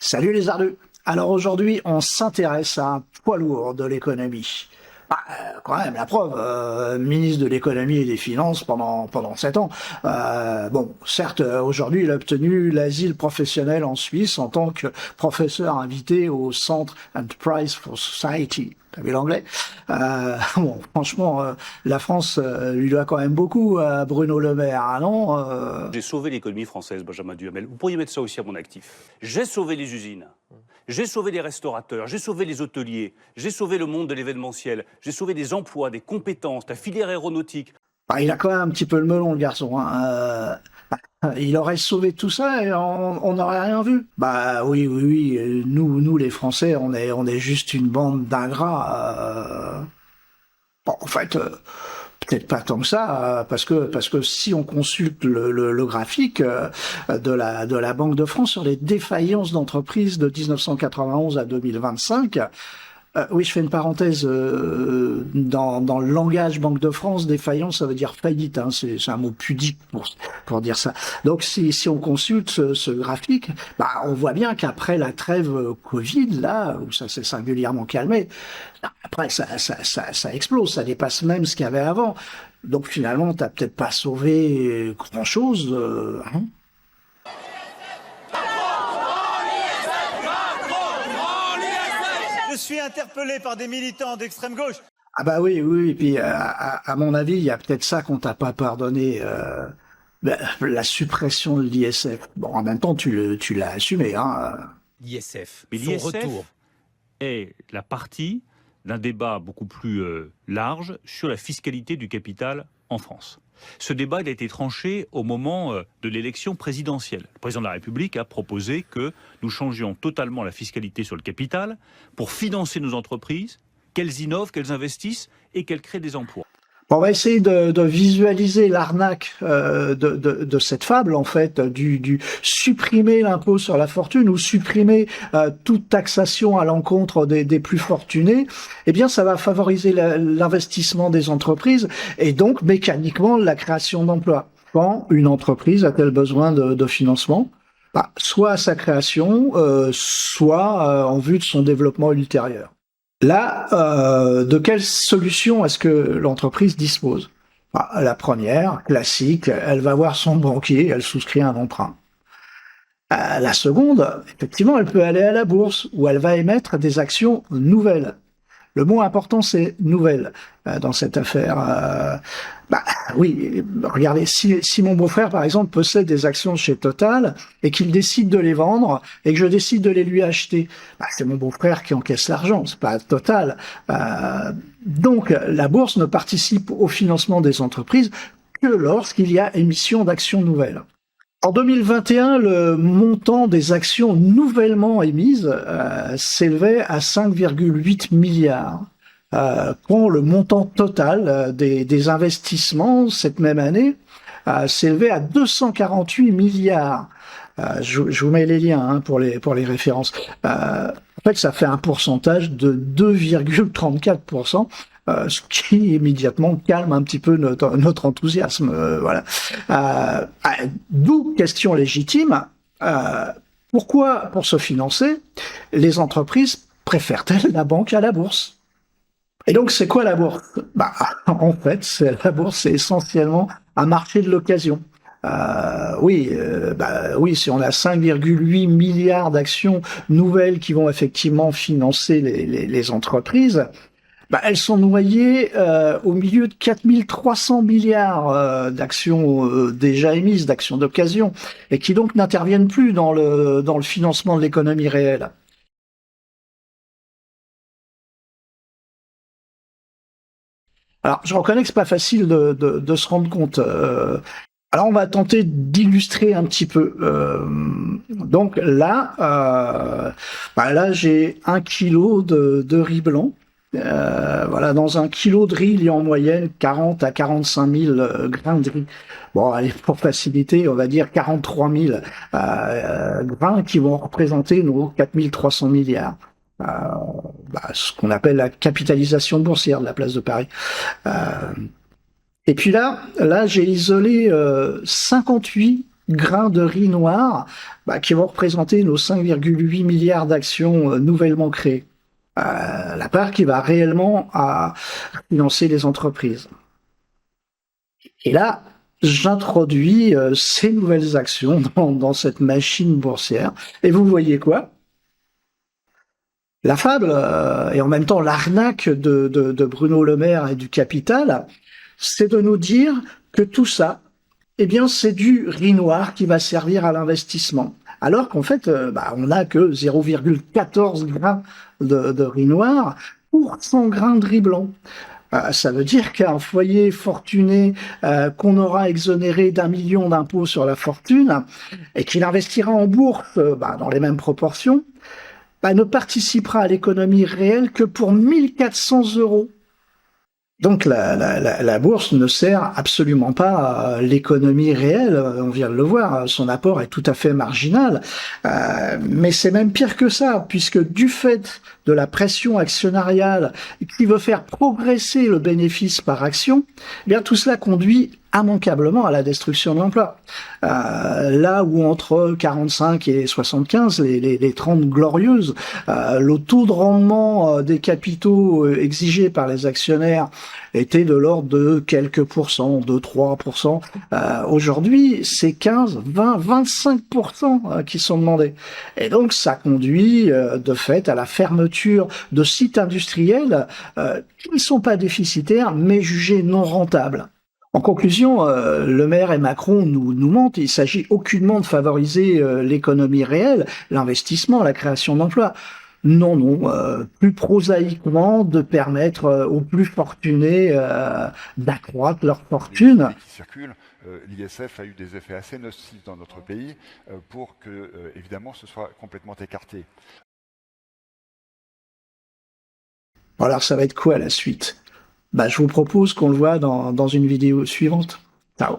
Salut les ardeux. Alors aujourd'hui, on s'intéresse à un poids lourd de l'économie. Quand même, la preuve, ministre de l'économie et des finances pendant 7 ans. Bon, certes, aujourd'hui, il a obtenu l'asile professionnel en Suisse en tant que professeur invité au Centre Enterprise for Society. T'as vu l'anglais? Bon, franchement, la France lui doit quand même beaucoup à Bruno Le Maire, ah non? J'ai sauvé l'économie française, Benjamin Duhamel. Vous pourriez mettre ça aussi à mon actif. J'ai sauvé les usines. J'ai sauvé les restaurateurs, j'ai sauvé les hôteliers, j'ai sauvé le monde de l'événementiel, j'ai sauvé des emplois, des compétences, la filière aéronautique. Il a quand même un petit peu le melon, le garçon, hein. Il aurait sauvé tout ça et on n'aurait rien vu. Bah oui, oui, oui. Nous, les Français, on est juste une bande d'ingrats. Bon, en fait, peut-être pas tant que ça, parce que si on consulte le graphique de la Banque de France sur les défaillances d'entreprises de 1991 à 2025. Oui, je fais une parenthèse. Dans le langage Banque de France, défaillance, ça veut dire faillite. Hein, c'est un mot pudique pour dire ça. Donc, si on consulte ce graphique, bah, on voit bien qu'après la trêve Covid, là, où ça s'est singulièrement calmé, après, ça explose, ça dépasse même ce qu'il y avait avant. Donc, finalement, t'as peut-être pas sauvé grand-chose. Hein. Je suis interpellé par des militants d'extrême gauche. Ah bah oui, oui, et puis à mon avis, il y a peut-être ça qu'on t'a pas pardonné, la suppression de l'ISF. Bon, en même temps, tu l'as assumé, hein. L'ISF, Mais son l'ISF retour. est la partie d'un débat beaucoup plus large sur la fiscalité du capital en France. Ce débat il a été tranché au moment de l'élection présidentielle. Le président de la République a proposé que nous changions totalement la fiscalité sur le capital pour financer nos entreprises, qu'elles innovent, qu'elles investissent et qu'elles créent des emplois. On va essayer de visualiser l'arnaque de cette fable, en fait, du supprimer l'impôt sur la fortune ou supprimer toute taxation à l'encontre des plus fortunés. Eh bien, ça va favoriser l'investissement des entreprises et donc mécaniquement la création d'emplois. Quand une entreprise a-t-elle besoin de financement? Bah, soit à sa création, soit en vue de son développement ultérieur. Là, de quelle solution est-ce que l'entreprise dispose? La première, classique, elle va voir son banquier, elle souscrit un emprunt. La seconde, effectivement, elle peut aller à la bourse où elle va émettre des actions nouvelles. Le mot important, c'est nouvelle dans cette affaire. Oui, regardez, si mon beau-frère, par exemple, possède des actions chez Total et qu'il décide de les vendre et que je décide de les lui acheter, c'est mon beau-frère qui encaisse l'argent, c'est pas Total. Donc, la bourse ne participe au financement des entreprises que lorsqu'il y a émission d'actions nouvelles. En 2021, le montant des actions nouvellement émises s'élevait à 5,8 milliards. Quand le montant total des investissements cette même année s'élevait à 248 milliards. Je vous mets les liens pour les références. En fait, ça fait un pourcentage de 2,34%. Ce qui immédiatement calme un petit peu notre enthousiasme. Voilà. D'où question légitime. Pourquoi, pour se financer, les entreprises préfèrent-elles la banque à la bourse? Et donc, c'est quoi la bourse? En fait, la bourse, c'est essentiellement un marché de l'occasion. Oui, si on a 5,8 milliards d'actions nouvelles qui vont effectivement financer les entreprises, elles sont noyées au milieu de 4300 milliards d'actions déjà émises, d'actions d'occasion, et qui donc n'interviennent plus dans le financement de l'économie réelle. Alors, je reconnais que c'est pas facile de se rendre compte. Alors, on va tenter d'illustrer un petit peu. Donc là, là, j'ai 1 kilo de riz blanc. Voilà, dans 1 kilo de riz, il y a en moyenne 40 à 45 000 grains de riz. Bon, allez, pour faciliter, on va dire 43 000 grains qui vont représenter nos 4 300 milliards. Ce qu'on appelle la capitalisation boursière de la place de Paris. Et puis là, j'ai isolé 58 grains de riz noir qui vont représenter nos 5,8 milliards d'actions nouvellement créées. La part qui va réellement à financer les entreprises. Et là, j'introduis ces nouvelles actions dans cette machine boursière. Et vous voyez quoi? La fable, et en même temps l'arnaque de Bruno Le Maire et du capital, c'est de nous dire que tout ça, eh bien, c'est du riz noir qui va servir à l'investissement. Alors qu'en fait, on n'a que 0,14 grains de riz noir pour 100 grains de riz blanc. Ça veut dire qu'un foyer fortuné qu'on aura exonéré d'1 million d'impôts sur la fortune et qu'il investira en bourse dans les mêmes proportions, ne participera à l'économie réelle que pour 1 400 €. Donc la bourse ne sert absolument pas à l'économie réelle, on vient de le voir, son apport est tout à fait marginal, mais c'est même pire que ça, puisque du fait de la pression actionnariale qui veut faire progresser le bénéfice par action, eh bien tout cela conduit immanquablement à la destruction de l'emploi. Là où entre 45 et 75, les 30 glorieuses, le taux de rendement des capitaux exigés par les actionnaires était de l'ordre de quelques pourcents, de 3%. Aujourd'hui, c'est 15, 20, 25% qui sont demandés. Et donc, ça conduit de fait à la fermeture de sites industriels qui ne sont pas déficitaires, mais jugés non rentables. En conclusion, Le Maire et Macron nous mentent. Il s'agit aucunement de favoriser l'économie réelle, l'investissement, la création d'emplois. Non, plus prosaïquement de permettre aux plus fortunés d'accroître leur fortune. Qui circulent, l'ISF a eu des effets assez nocifs dans notre pays pour que, évidemment, ce soit complètement écarté. Alors, ça va être quoi la suite? Je vous propose qu'on le voit dans une vidéo suivante. Ciao.